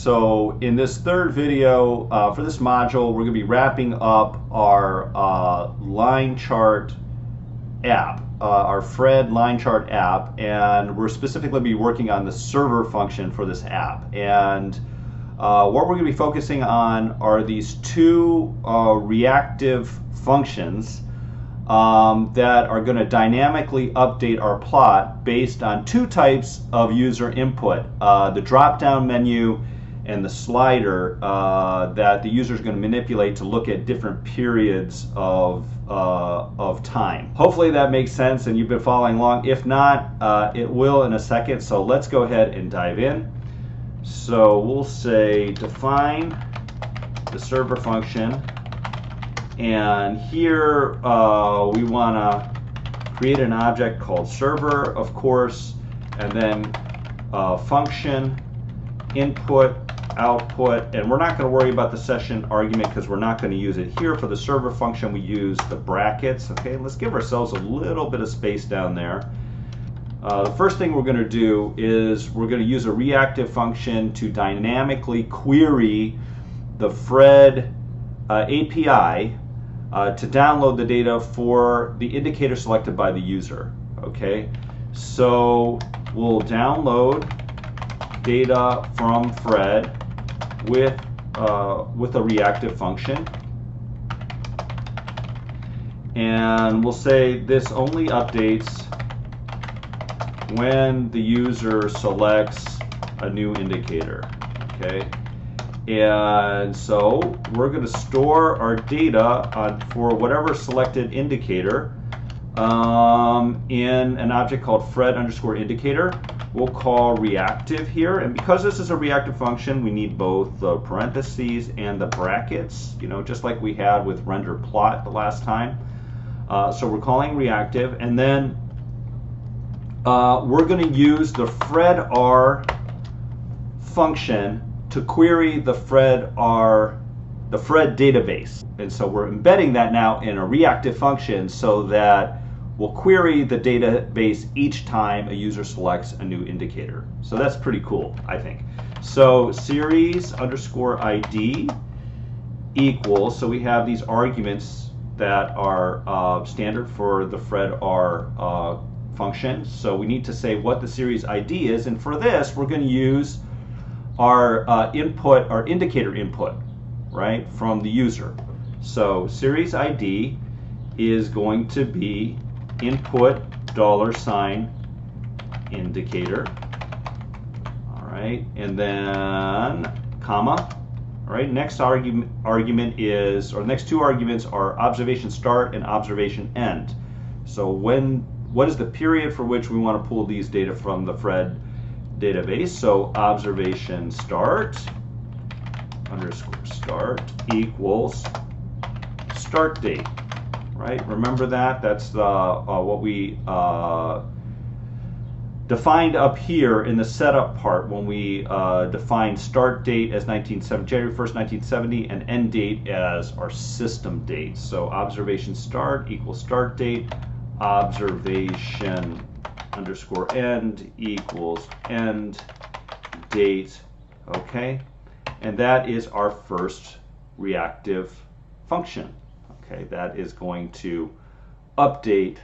So in this third video for this module, we're going to be wrapping up our line chart app, our Fred line chart app, and we're specifically be working on the server function for this app. And what we're going to be focusing on are these two reactive functions that are going to dynamically update our plot based on two types of user input, the drop-down menu and the slider that the user is going to manipulate to look at different periods of time. Hopefully that makes sense and you've been following along. If not, it will in a second. So let's go ahead and dive in. So we'll say define the server function, and here we want to create an object called server, of course, and then function input output, and we're not going to worry about the session argument because we're not going to use it here. For the server function we use the brackets. Okay, let's give ourselves a little bit of space down there. The first thing we're going to do is we're going to use a reactive function to dynamically query the Fred API to download the data for the indicator selected by the user. Okay, so we'll download data from Fred with a reactive function, and we'll say this only updates when the user selects a new indicator. Okay, and so we're going to store our data for whatever selected indicator in an object called Fred underscore indicator. We'll call reactive here, and because this is a reactive function, we need both the parentheses and the brackets, you know, just like we had with render plot the last time. So we're calling reactive, and then we're going to use the Fred R function to query the Fred database. And so we're embedding that now in a reactive function so that we'll query the database each time a user selects a new indicator. So that's pretty cool, I think. So series underscore ID equals, so we have these arguments that are standard for the Fred R function. So we need to say what the series ID is, and for this we're going to use our input, our indicator input, right, from the user. So series ID is going to be input $sign indicator. All right, and then comma. All right, next argument is, or the next two arguments are observation start and observation end. So what is the period for which we want to pull these data from the Fred database? So observation start underscore start equals start date. Right? Remember that? That's what we defined up here in the setup part when we defined start date as January 1st, 1970, and end date as our system date. So observation start equals start date, observation underscore end equals end date. Okay, and that is our first reactive function. Okay, that is going to update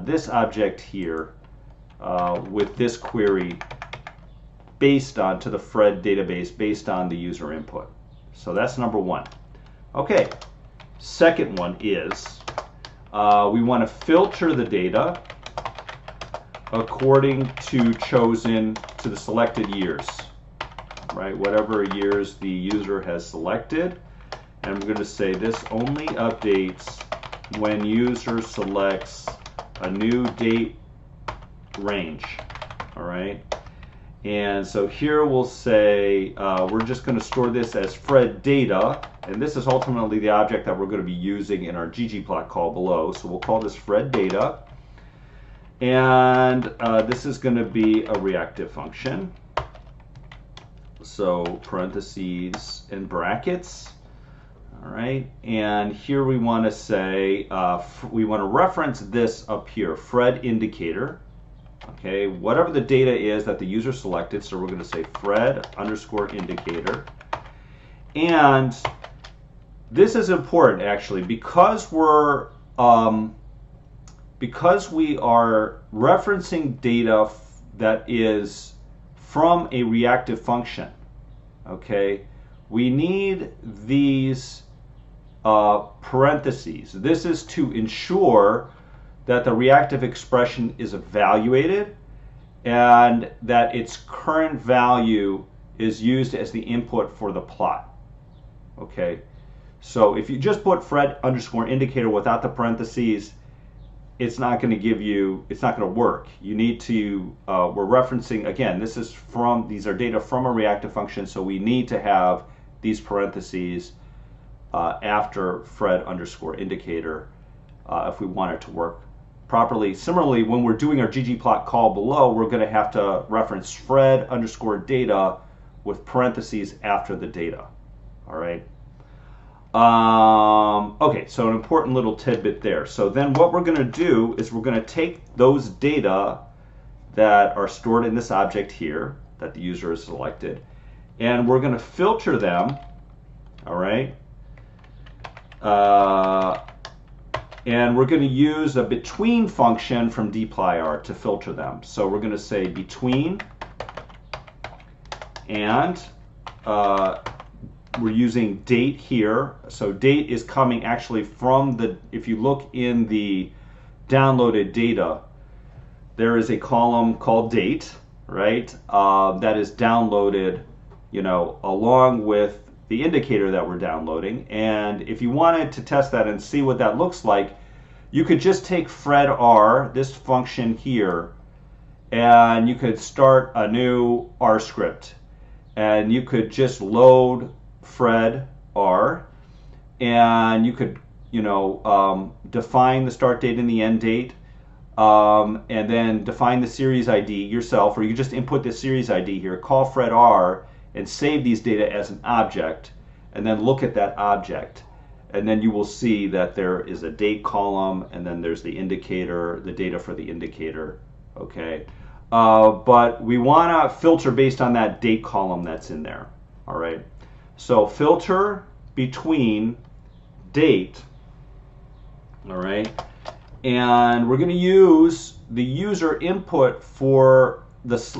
this object here with this query based on to the Fred database based on the user input. So that's number one. Okay, second one is we want to filter the data according to the selected years, right? Whatever years the user has selected. And I'm going to say this only updates when user selects a new date range. All right. And so here we'll say we're just going to store this as Fred data, and this is ultimately the object that we're going to be using in our ggplot call below. So we'll call this Fred data, and this is going to be a reactive function. So parentheses and brackets. All right, and here we want to say we want to reference this up here, Fred indicator. Okay, whatever the data is that the user selected, so we're going to say Fred underscore indicator. And this is important actually because we are referencing data that is from a reactive function. Okay, we need these parentheses. This is to ensure that the reactive expression is evaluated and that its current value is used as the input for the plot. Okay, so if you just put Fred underscore indicator without the parentheses, it's not going to give you, it's not going to work. You need to, we're referencing, again, these are data from a reactive function, so we need to have these parentheses after Fred underscore indicator if we want it to work properly. Similarly, when we're doing our ggplot call below, we're going to have to reference Fred underscore data with parentheses after the data. All right. Okay, so an important little tidbit there. So then what we're going to do is we're going to take those data that are stored in this object here that the user has selected, and we're going to filter them. All right. And we're going to use a between function from dplyr to filter them. So we're going to say between, and we're using date here. So date is coming actually from the, if you look in the downloaded data, there is a column called date, right? That is downloaded, you know, along with the indicator that we're downloading. And if you wanted to test that and see what that looks like, you could just take Fred R, this function here, and you could start a new R script. And you could just load Fred R, and you could, you know, define the start date and the end date, and then define the series ID yourself, or you just input the series ID here, call Fred R, and save these data as an object, and then look at that object. And then you will see that there is a date column, and then there's the indicator, the data for the indicator, okay? But we want to filter based on that date column that's in there, all right? So filter between date, all right? And we're going to use the user input for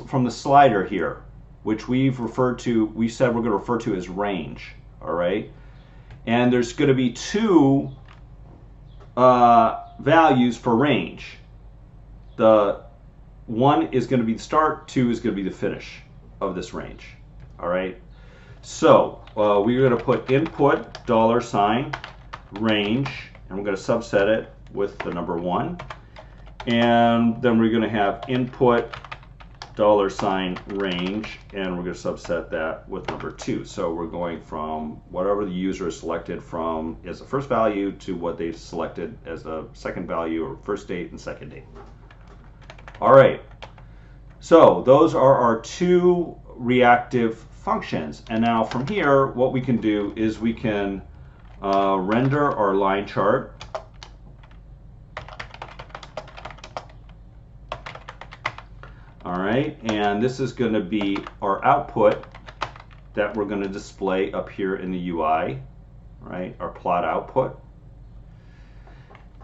from the slider here, which we've referred to, we said we're going to refer to as range, all right? And there's going to be two values for range. The one is going to be the start, two is going to be the finish of this range, all right? So we're going to put input $range, and we're going to subset it with the number 1. And then we're going to have input $range, and we're going to subset that with number 2. So we're going from whatever the user has selected from as the first value to what they've selected as the second value, or first date and second date. All right. So those are our two reactive functions. And now from here, what we can do is we can render our line chart. All right, and this is going to be our output that we're going to display up here in the UI, right? Our plot output.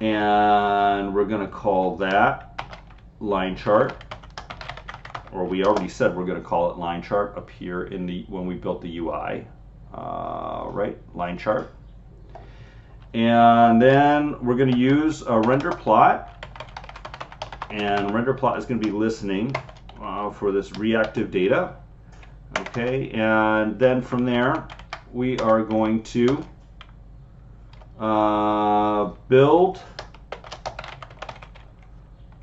And we're going to call that line chart, or we already said we're going to call it line chart up here in the, when we built the UI, right? Line chart. And then we're going to use a render plot. And render plot is going to be listening for this reactive data. Okay, and then from there we are going to build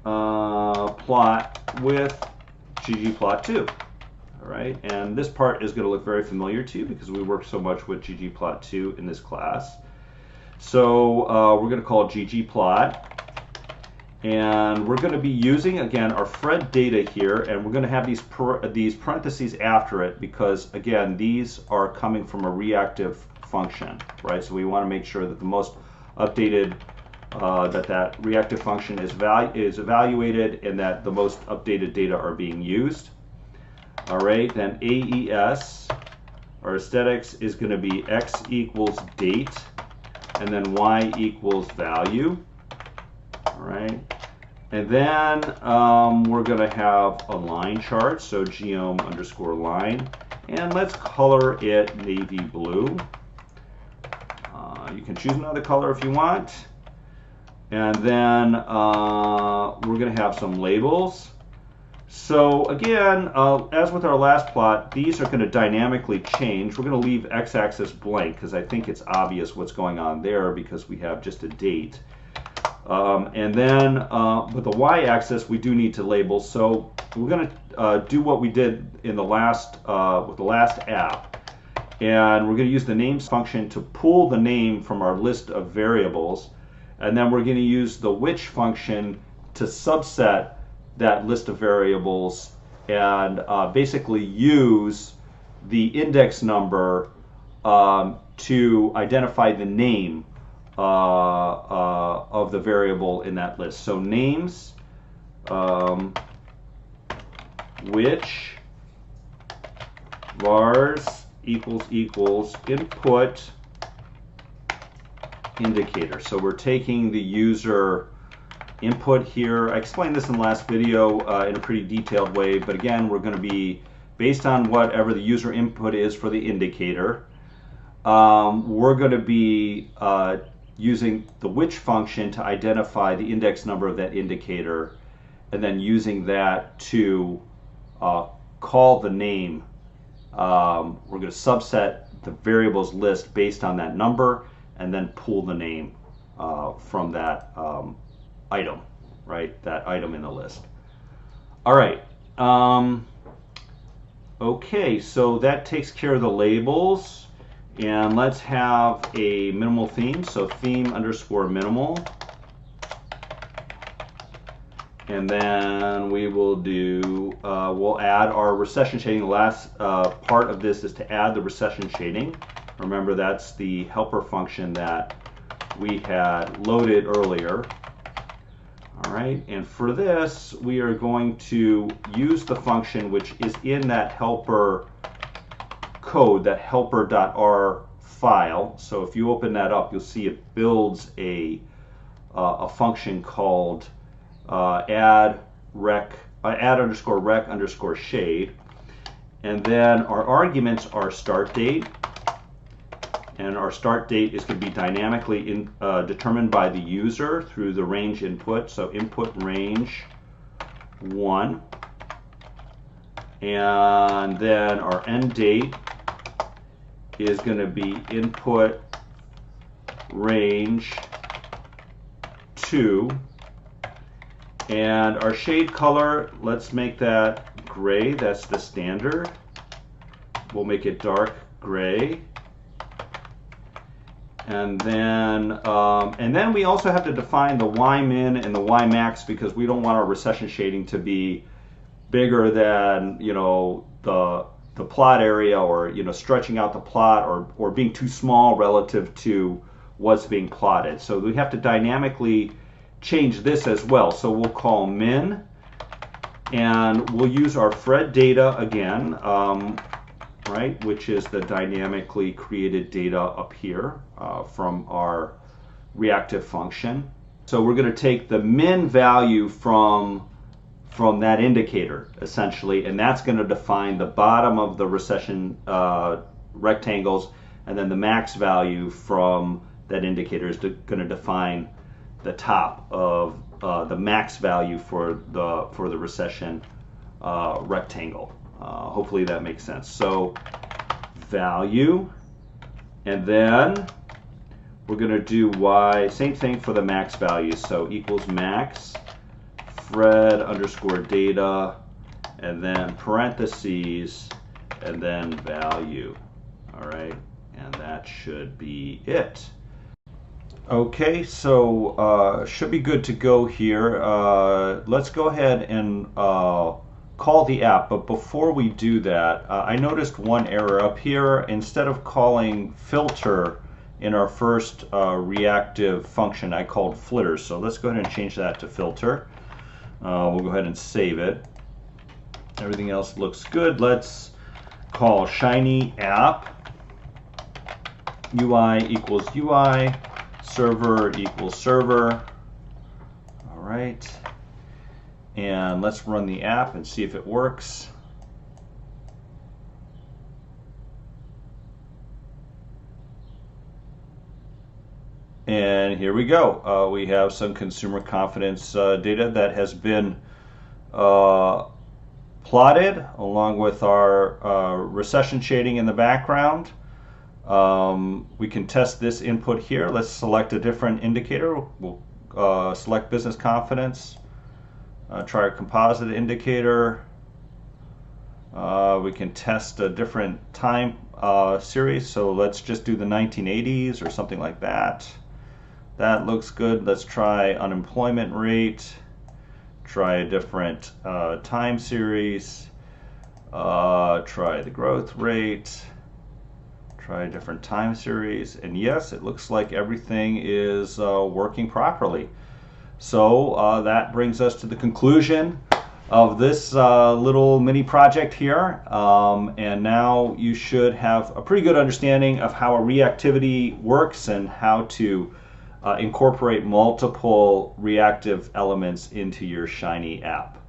plot with ggplot2. All right, and this part is going to look very familiar to you because we work so much with ggplot2 in this class. So we're going to call it ggplot. And we're going to be using, again, our Fred data here, and we're going to have these parentheses after it because, again, these are coming from a reactive function, right? So we want to make sure that the most updated that reactive function is evaluated and that the most updated data are being used. All right, then AES, our aesthetics, is going to be x equals date, and then y equals value. All right, and then we're going to have a line chart, so geom_line, and let's color it navy blue. You can choose another color if you want. And then we're going to have some labels. So again, as with our last plot, these are going to dynamically change. We're going to leave x-axis blank because I think it's obvious what's going on there because we have just a date. And then with the y-axis, we do need to label. So we're going to do what we did in the last with the last app. And we're going to use the names function to pull the name from our list of variables. And then we're going to use the which function to subset that list of variables and basically use the index number to identify the name of the variable in that list. So names, which vars equals input indicator. So we're taking the user input here. I explained this in the last video in a pretty detailed way, but again, we're going to be based on whatever the user input is for the indicator. We're going to be using the which function to identify the index number of that indicator, and then using that to call the name. We're going to subset the variables list based on that number and then pull the name from that item, right? That item in the list. All right. Okay, so that takes care of the labels. And let's have a minimal theme. So theme_minimal. And then we will do, we'll add our recession shading. The last part of this is to add the recession shading. Remember, that's the helper function that we had loaded earlier. All right, and for this, we are going to use the function which is in that helper code, that helper.r file. So if you open that up, you'll see it builds a function called add_rec_shade, and then our arguments are start date, and our start date is going to be dynamically determined by the user through the range input. So input range 1, and then our end date is going to be input range 2. And our shade color, let's make that gray. That's the standard. We'll make it dark gray. And then we also have to define the Y-min and the Y-max because we don't want our recession shading to be bigger than, you know, the plot area, or, you know, stretching out the plot, or being too small relative to what's being plotted. So we have to dynamically change this as well. So we'll call min, and we'll use our Fred data again, right, which is the dynamically created data up here from our reactive function. So we're going to take the min value from that indicator, essentially, and that's going to define the bottom of the recession rectangles, and then the max value from that indicator is going to define the top of the max value for the recession rectangle. Hopefully that makes sense. So value, and then we're going to do y, same thing for the max value. So equals max Fred_data, and then parentheses, and then value. All right, and that should be it. Okay, so should be good to go here. Let's go ahead and call the app, but before we do that, I noticed one error up here. Instead of calling filter in our first reactive function I called flitter. So let's go ahead and change that to filter. We'll go ahead and save it. Everything else looks good. Let's call shiny app UI equals UI, server equals server. All right. And let's run the app and see if it works. And here we go. We have some consumer confidence data that has been plotted along with our recession shading in the background. We can test this input here. Let's select a different indicator. We'll select business confidence. Try a composite indicator. We can test a different time series. So let's just do the 1980s or something like that. That looks good. Let's try unemployment rate. Try a different time series. Try the growth rate. Try a different time series. And yes, it looks like everything is working properly. So that brings us to the conclusion of this little mini project here. And now you should have a pretty good understanding of how a reactivity works and how to incorporate multiple reactive elements into your Shiny app.